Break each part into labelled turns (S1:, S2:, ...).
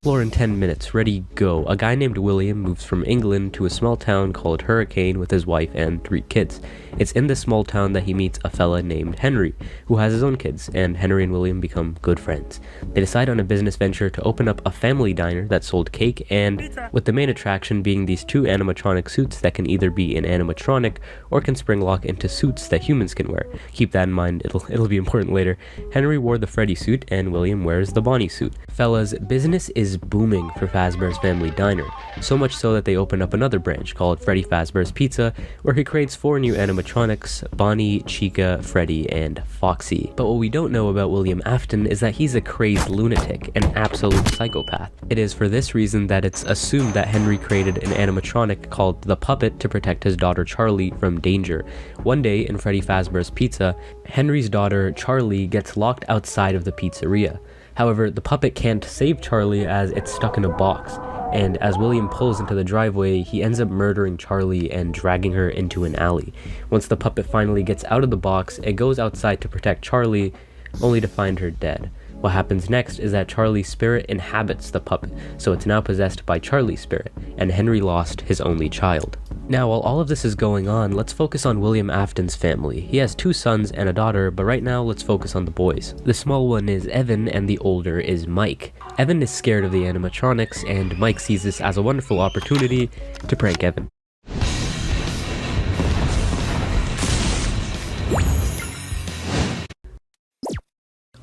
S1: explore in 10 minutes. Ready, go. A guy named William moves from England to a small town called Hurricane with his wife and 3 kids. It's in this small town that he meets a fella named Henry, who has his own kids, and Henry and William become good friends. They decide on a business venture to open up a family diner that sold cake, and with the main attraction being these 2 animatronic suits that can either be an animatronic or can spring lock into suits that humans can wear. Keep that in mind, it'll be important later. Henry wore the Freddy suit and William wears the Bonnie suit. Fellas, business is booming for Fazbear's Family Diner, so much so that they open up another branch called Freddy Fazbear's Pizza, where he creates 4 new animatronics: Bonnie, Chica, Freddy, and Foxy. But what we don't know about William Afton is that he's a crazed lunatic, an absolute psychopath. It is for this reason that it's assumed that Henry created an animatronic called the Puppet to protect his daughter Charlie from danger. One day in Freddy Fazbear's Pizza, Henry's daughter Charlie gets locked outside of the pizzeria. However, the puppet can't save Charlie as it's stuck in a box, and as William pulls into the driveway, he ends up murdering Charlie and dragging her into an alley. Once the puppet finally gets out of the box, it goes outside to protect Charlie, only to find her dead. What happens next is that Charlie's spirit inhabits the puppet, so it's now possessed by Charlie's spirit, and Henry lost his only child. Now, while all of this is going on, let's focus on William Afton's family. He has 2 sons and a daughter, but right now let's focus on the boys. The small one is Evan, and the older is Mike. Evan is scared of the animatronics, and Mike sees this as a wonderful opportunity to prank Evan.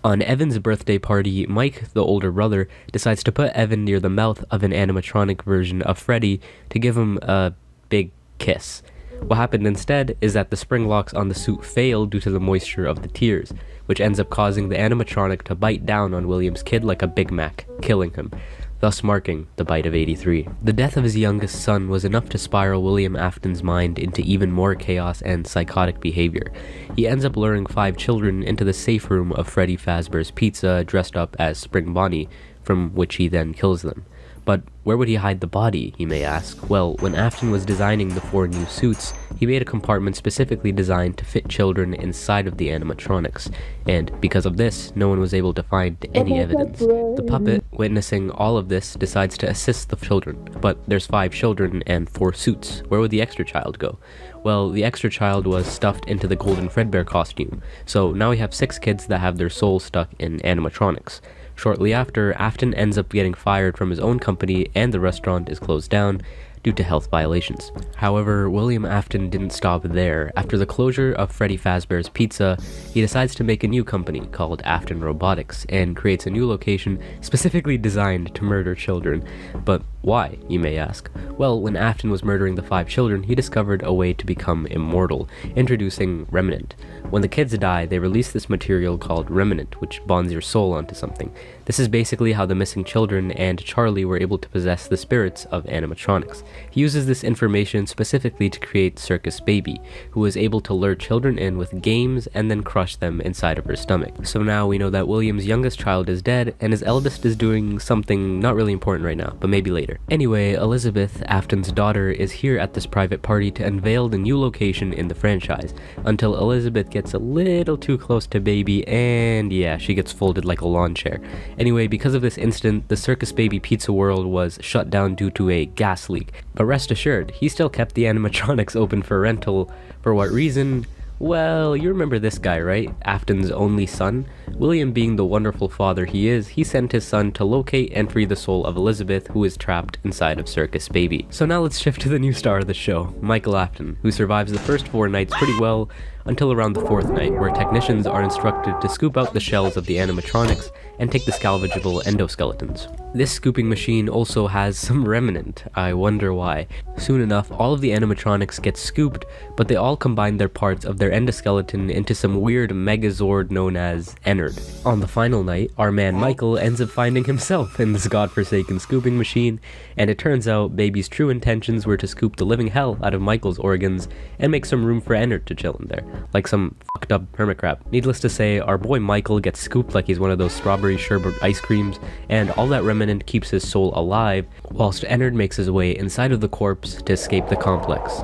S1: On Evan's birthday party, Mike, the older brother, decides to put Evan near the mouth of an animatronic version of Freddy to give him a big kiss. What happened instead is that the spring locks on the suit fail due to the moisture of the tears, which ends up causing the animatronic to bite down on William's kid like a Big Mac, killing him, thus marking the bite of 83. The death of his youngest son was enough to spiral William Afton's mind into even more chaos and psychotic behavior. He ends up luring 5 children into the safe room of Freddy Fazbear's Pizza dressed up as Spring Bonnie, from which he then kills them. But where would he hide the body, you may ask? Well, when Afton was designing the 4 new suits, he made a compartment specifically designed to fit children inside of the animatronics, and because of this, no one was able to find any evidence. The puppet, witnessing all of this, decides to assist the children, but there's 5 children and 4 suits. Where would the extra child go? Well, the extra child was stuffed into the Golden Fredbear costume, so now we have 6 kids that have their souls stuck in animatronics. Shortly after, Afton ends up getting fired from his own company and the restaurant is closed down due to health violations. However, William Afton didn't stop there. After the closure of Freddy Fazbear's Pizza, he decides to make a new company called Afton Robotics and creates a new location specifically designed to murder children. But why, you may ask? Well, when Afton was murdering the 5 children, he discovered a way to become immortal, introducing Remnant. When the kids die, they release this material called Remnant, which bonds your soul onto something. This is basically how the missing children and Charlie were able to possess the spirits of animatronics. He uses this information specifically to create Circus Baby, who is able to lure children in with games and then crush them inside of her stomach. So now we know that William's youngest child is dead, and his eldest is doing something not really important right now, but maybe later. Anyway, Elizabeth, Afton's daughter, is here at this private party to unveil the new location in the franchise, until Elizabeth gets a little too close to Baby, and yeah, she gets folded like a lawn chair. Anyway, because of this incident, the Circus Baby Pizza World was shut down due to a gas leak. But rest assured, he still kept the animatronics open for rental. For what reason? Well, you remember this guy, right? Afton's only son? William, being the wonderful father he is, he sent his son to locate and free the soul of Elizabeth, who is trapped inside of Circus Baby. So now let's shift to the new star of the show, Michael Afton, who survives the first 4 nights pretty well, until around the 4th night, where technicians are instructed to scoop out the shells of the animatronics and take the salvageable endoskeletons. This scooping machine also has some remnant. I wonder why. Soon enough, all of the animatronics get scooped, but they all combine their parts of their endoskeleton into some weird megazord known as Ennard. On the final night, our man Michael ends up finding himself in this godforsaken scooping machine, and it turns out Baby's true intentions were to scoop the living hell out of Michael's organs and make some room for Ennard to chill in there, like some fucked up hermit crab. Needless to say, our boy Michael gets scooped like he's one of those strawberry sherbet ice creams, and all that remnant keeps his soul alive, whilst Ennard makes his way inside of the corpse to escape the complex.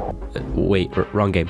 S1: Wait, wrong game.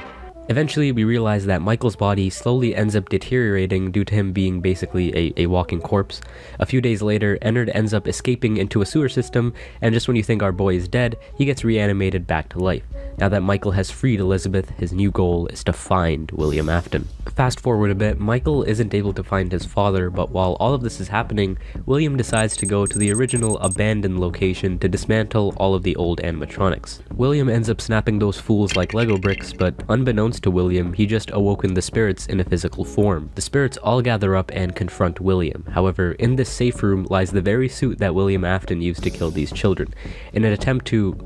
S1: Eventually, we realize that Michael's body slowly ends up deteriorating due to him being basically a walking corpse. A few days later, Ennard ends up escaping into a sewer system, and just when you think our boy is dead, he gets reanimated back to life. Now that Michael has freed Elizabeth, his new goal is to find William Afton. Fast forward a bit, Michael isn't able to find his father, but while all of this is happening, William decides to go to the original abandoned location to dismantle all of the old animatronics. William ends up snapping those fools like Lego bricks, but unbeknownst to William, he just awoken the spirits in a physical form. The spirits all gather up and confront William. However, in this safe room lies the very suit that William Afton used to kill these children. In an attempt to,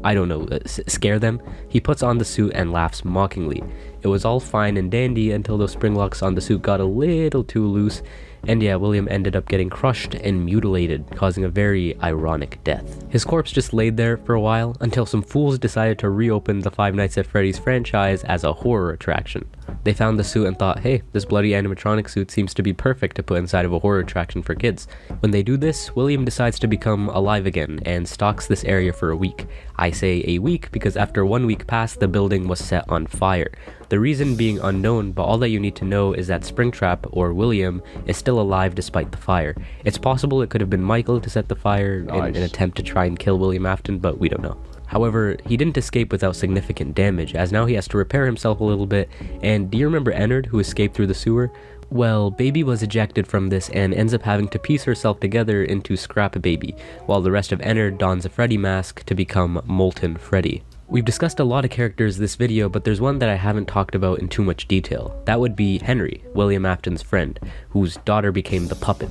S1: scare them, he puts on the suit and laughs mockingly. It was all fine and dandy until those spring locks on the suit got a little too loose, and yeah, William ended up getting crushed and mutilated, causing a very ironic death. His corpse just laid there for a while until some fools decided to reopen the Five Nights at Freddy's franchise as a horror attraction. They found the suit and thought, hey, this bloody animatronic suit seems to be perfect to put inside of a horror attraction for kids. When they do this, William decides to become alive again and stalks this area for a week. I say a week because after 1 week passed, the building was set on fire. The reason being unknown, but all that you need to know is that Springtrap, or William, is still alive despite the fire. It's possible it could have been Michael to set the fire in an attempt to try and kill William Afton, but we don't know. However, he didn't escape without significant damage, as now he has to repair himself a little bit, and do you remember Ennard, who escaped through the sewer? Well, Baby was ejected from this and ends up having to piece herself together into Scrap Baby, while the rest of Ennard dons a Freddy mask to become Molten Freddy. We've discussed a lot of characters this video, but there's one that I haven't talked about in too much detail. That would be Henry, William Afton's friend, whose daughter became the puppet.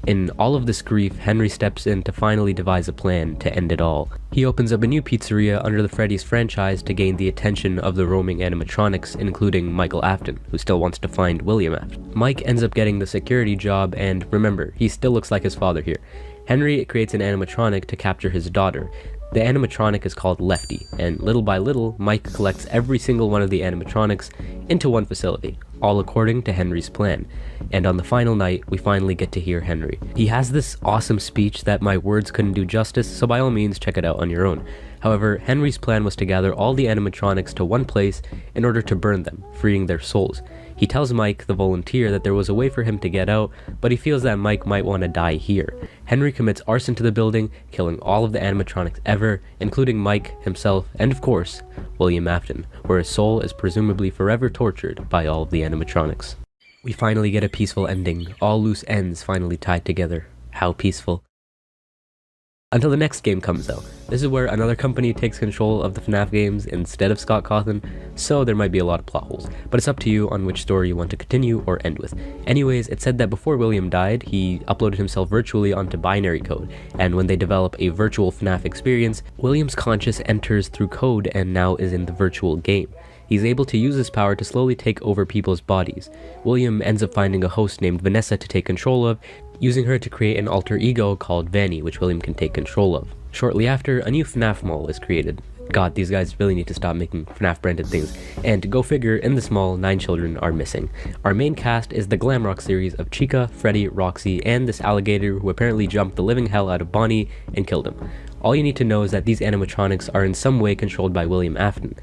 S1: In all of this grief, Henry steps in to finally devise a plan to end it all. He opens up a new pizzeria under the Freddy's franchise to gain the attention of the roaming animatronics, including Michael Afton, who still wants to find William Afton. Mike ends up getting the security job, and remember, he still looks like his father here. Henry creates an animatronic to capture his daughter. The animatronic is called Lefty, and little by little, Mike collects every single one of the animatronics into one facility, all according to Henry's plan. And on the final night, we finally get to hear Henry. He has this awesome speech that my words couldn't do justice, so by all means check it out on your own. However, Henry's plan was to gather all the animatronics to one place in order to burn them, freeing their souls. He tells Mike, the volunteer, that there was a way for him to get out, but he feels that Mike might want to die here. Henry commits arson to the building, killing all of the animatronics ever, including Mike, himself, and of course, William Afton, where his soul is presumably forever tortured by all of the animatronics. We finally get a peaceful ending, all loose ends finally tied together. How peaceful. Until the next game comes out. This is where another company takes control of the Fnaf games instead of Scott Cawthon, so there might be a lot of plot holes, but it's up to you on which story you want to continue or end with. Anyways, it said that before William died, he uploaded himself virtually onto binary code, and when they develop a virtual Fnaf experience, William's conscious enters through code and now is in the virtual game. He's able to use his power to slowly take over people's bodies. William ends up finding a host named Vanessa to take control of, using her to create an alter ego called Vanny, which William can take control of. Shortly after, a new FNAF mall is created. God, these guys really need to stop making FNAF branded things. And go figure, in this mall, 9 children are missing. Our main cast is the glam rock series of Chica, Freddy, Roxy, and this alligator who apparently jumped the living hell out of Bonnie and killed him. All you need to know is that these animatronics are in some way controlled by William Afton.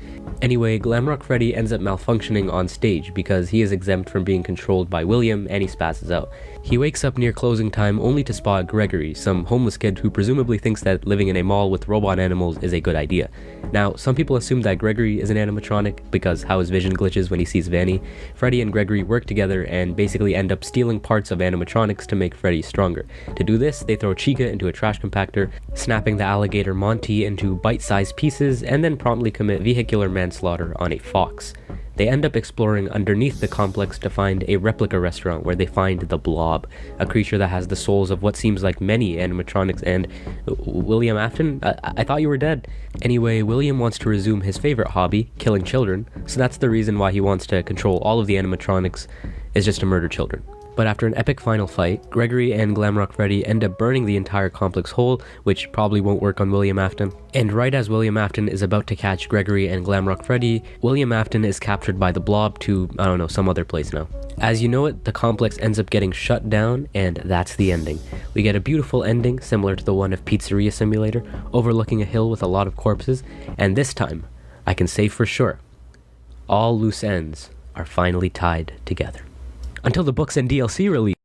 S1: Anyway, Glamrock Freddy ends up malfunctioning on stage because he is exempt from being controlled by William and he spazzes out. He wakes up near closing time only to spot Gregory, some homeless kid who presumably thinks that living in a mall with robot animals is a good idea. Now, some people assume that Gregory is an animatronic because how his vision glitches when he sees Vanny. Freddy and Gregory work together and basically end up stealing parts of animatronics to make Freddy stronger. To do this, they throw Chica into a trash compactor, snapping the alligator Monty into bite-sized pieces, and then promptly commit vehicular manslaughter on a fox. They end up exploring underneath the complex to find a replica restaurant where they find the Blob, a creature that has the souls of what seems like many animatronics. And William Afton? I thought you were dead. Anyway, William wants to resume his favorite hobby, killing children, so that's the reason why he wants to control all of the animatronics, is just to murder children. But after an epic final fight, Gregory and Glamrock Freddy end up burning the entire complex whole, which probably won't work on William Afton. And right as William Afton is about to catch Gregory and Glamrock Freddy, William Afton is captured by the Blob to, I don't know, some other place now. As you know it, the complex ends up getting shut down, and that's the ending. We get a beautiful ending, similar to the one of Pizzeria Simulator, overlooking a hill with a lot of corpses, and this time, I can say for sure, all loose ends are finally tied together. Until the books and DLC release.